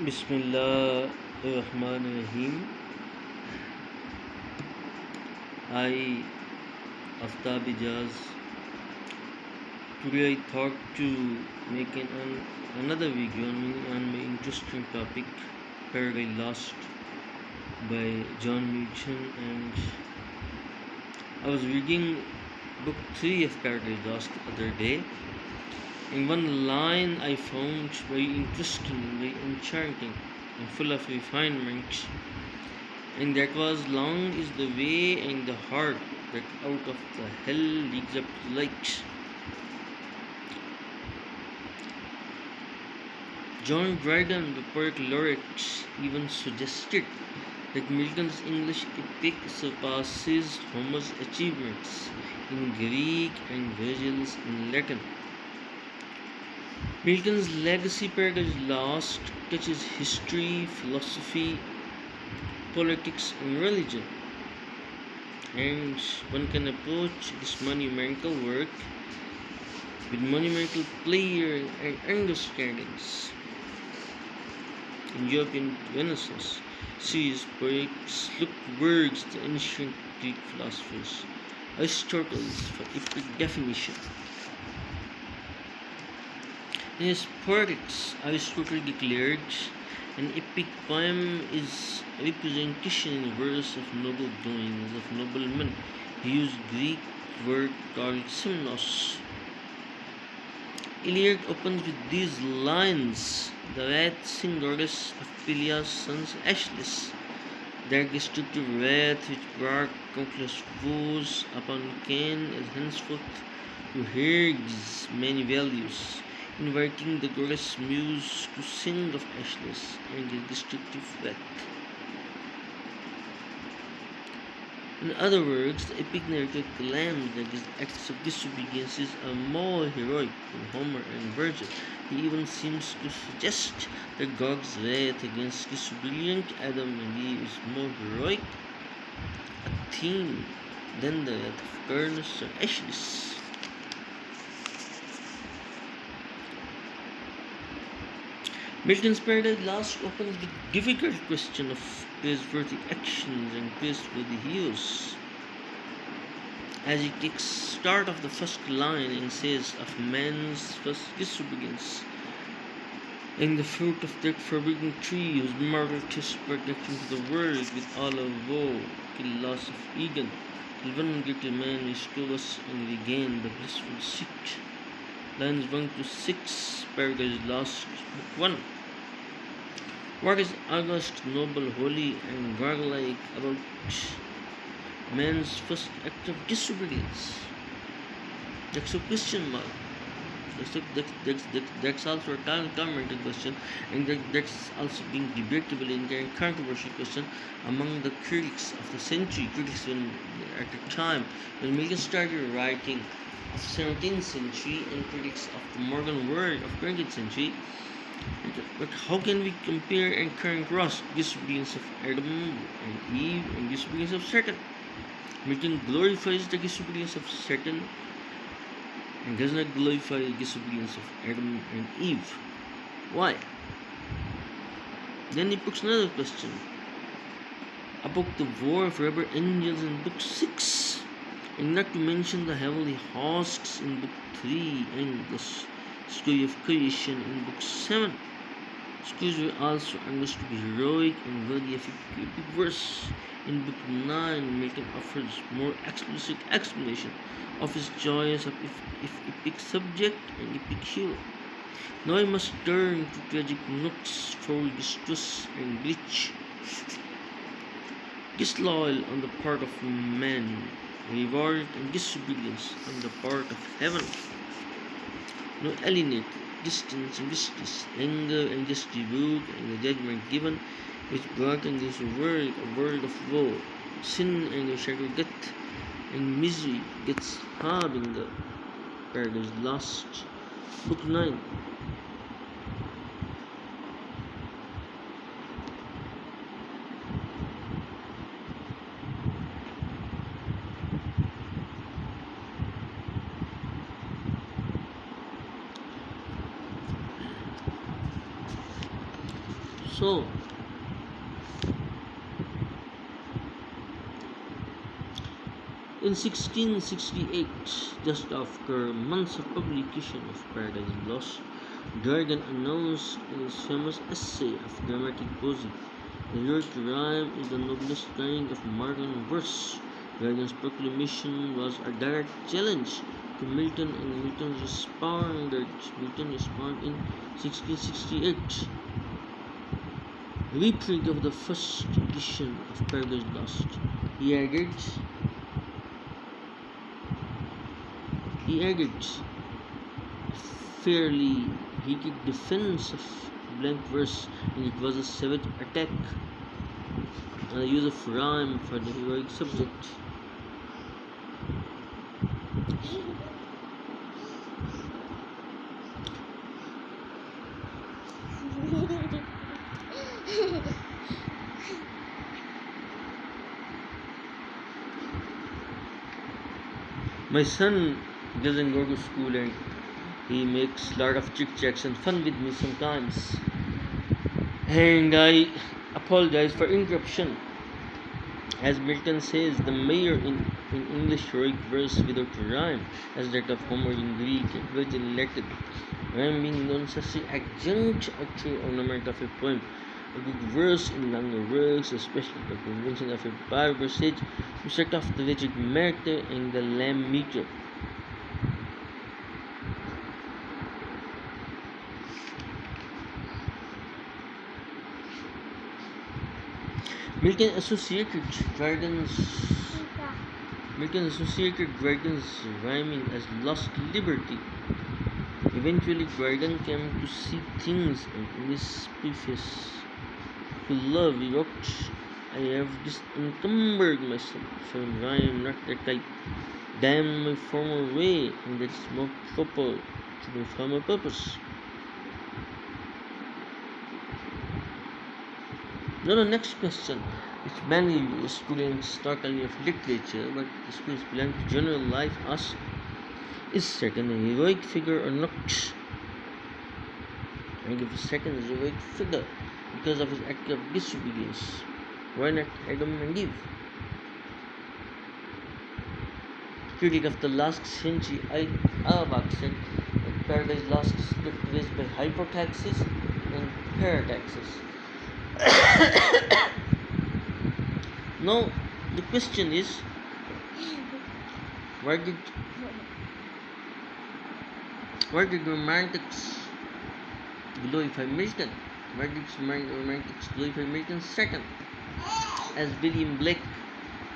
Bismillah Rahman Rahim. I, Aftab Ijaz. Today I thought to make another video on my interesting topic, Paradise Lost by John Milton, and I was reading book 3 of Paradise Lost the other day. In one line I found very interesting, very enchanting, and full of refinement. And that was, long is the way and the heart that out of the hell leads up to light. John Dryden, the poet laureate, even suggested that Milton's English epic surpasses Homer's achievements in Greek and Virgil's in Latin. Milton's legacy, Paradise Lost, touches history, philosophy, politics, and religion. And one can approach this monumental work with monumental pleasure and understandings. In European Renaissance, serious poets look towards the ancient Greek philosophers, Aristotle, for epic definition. In his Poetics, Aristotle declared an epic poem is a representation in verse of noble doings of noble men. He used Greek word called semnos. Iliad opens with these lines: the wrath goddess of Peleus' sons Achilles, that destructive wrath which brought countless woes upon Cain, is henceforth to Hades many values, inviting the goddess Muse to sing of Achilles and his destructive wrath. In other words, the epic narrator claims that his acts of disobedience are more heroic than Homer and Virgil. He even seems to suggest that God's wrath against disobedient Adam and Eve is more heroic a theme than the wrath of Cernus or Achilles. Milton's Paradise Lost opens the difficult question of praiseworthy actions and praiseworthy heroes, as he takes start of the first line and says of man's first disobedience, and the fruit of that forbidden tree whose mortal kiss protection to the world with all our woe, till loss of Eden, till one guilty man restore us and regain the blissful seat. Lines 1 to 6, Paradise Lost, Book 1. What is august, noble, holy, and godlike about man's first act of disobedience? That's a question mark. That's also a tormented question, and that's also being debatable and controversial question among the critics of the century, critics at the time when Milton started writing of 17th century and critics of the modern world of 20th century. But how can we compare and contrast disobedience of Adam and Eve and disobedience of Satan? Milton glorifies the disobedience of Satan and does not glorify the disobedience of Adam and Eve. Why? Then he puts another question about the war of rebel angels in Book 6, and not to mention the heavenly hosts in Book 3 and the story of creation in Book 7. Stories were also understood to be heroic and worthy of epic verse. In Book 9, Milton offers more explicit explanation of his choice of epic subject and epic hero. Now I must turn to tragic nooks for distress and glitch. Disloyal on the part of man, reward and disobedience on the part of heaven. No alienate, distance and justice, anger and just rebuke, and the judgment given, which brought in this world a world of woe. Sin and the shadow death, and misery gets hard in the Paradise Lost. Book 9. So, in 1668, just after months of publication of Paradise Lost, Dryden announced in his famous essay of dramatic poesy, the heroic rhyme is the noblest kind of modern verse. Dryden's proclamation was a direct challenge to Milton, and Milton responded. In 1668. Reprint of the first edition of Paradise Lost. He added He added fairly heated defense of blank verse, and it was a savage attack on the use of rhyme for the heroic subject. My son doesn't go to school and he makes a lot of chit chats and fun with me sometimes. And I apologize for interruption. As Milton says, the mayor in English heroic verse without rhyme, as that of Homer in Greek, was elected. Rhyme being known as the adjunct or true ornament of a poem. A good verse in longer works, especially the convention of a bar versage, to set off the legit meter and the lamb meter. Milton associated Dryden's rhyming as lost liberty. Eventually, Dryden came to see things in this preface. To love, he wrote, I have disencumbered myself from rhyme, not that I damn my former way, and that is more proper to my former purpose. Now the next question, which many students not only of literature but students belong to general life ask, is Satan a heroic figure or not? I give Satan a heroic figure because of his act of disobedience. Why not Adam and Eve? Critic of the last century Auerbach said that Paradise Lost is characterized by hypertaxis and parataxis. Now, the question is, why did romantics glorify Milton? Why did romantics glorify Milton second? As William Blake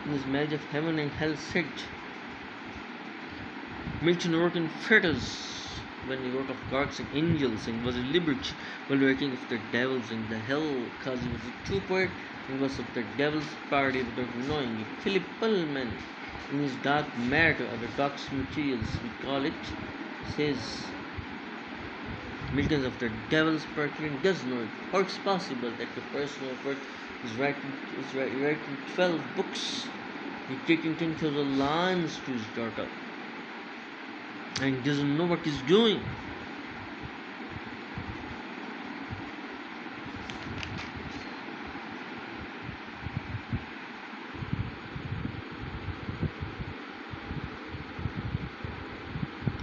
in his Marriage of Heaven and Hell said, Milton wrote in fetters when he wrote of gods and angels, and was a liberty while writing of the devils and the hell, because he was a true poet and was of the devil's party without knowing it. Philip Pullman, in his Dark Matter or the Dark Materials, we call it, says Milton's of the devil's party and does know it. How it's possible that the person of poet is writing 12 books, he's taking 10,000 lines to his daughter, and doesn't know what he's doing.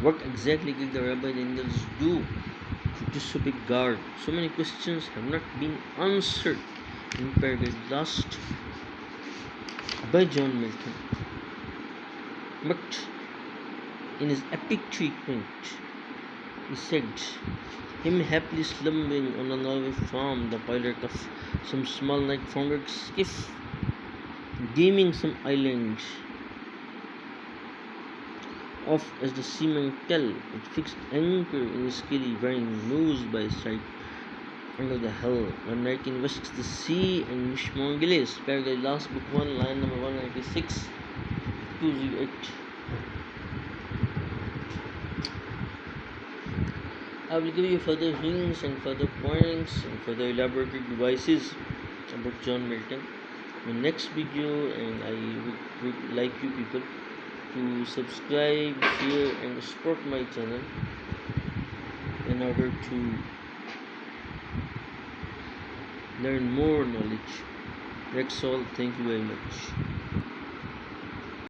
What exactly did the rabbi and angels do to disobey God? So many questions have not been answered in Paradise Lost by John Milton. But in his epic treatment, he said, him happily slumbering on a Norway farm, the pilot of some small night-founded skiff, gaming some islands, off as the seamen tell, with fixed anchor in his scaly wearing nose by his side, under the hull, one night in West the sea and Mishmon Gillis, Paradise Lost, Book 1, line number 196, 208. I will give you further hints and further points and further elaborated devices about John Milton in the next video, and I would like you people to subscribe, share and support my channel in order to learn more knowledge. That's all. Thank you very much.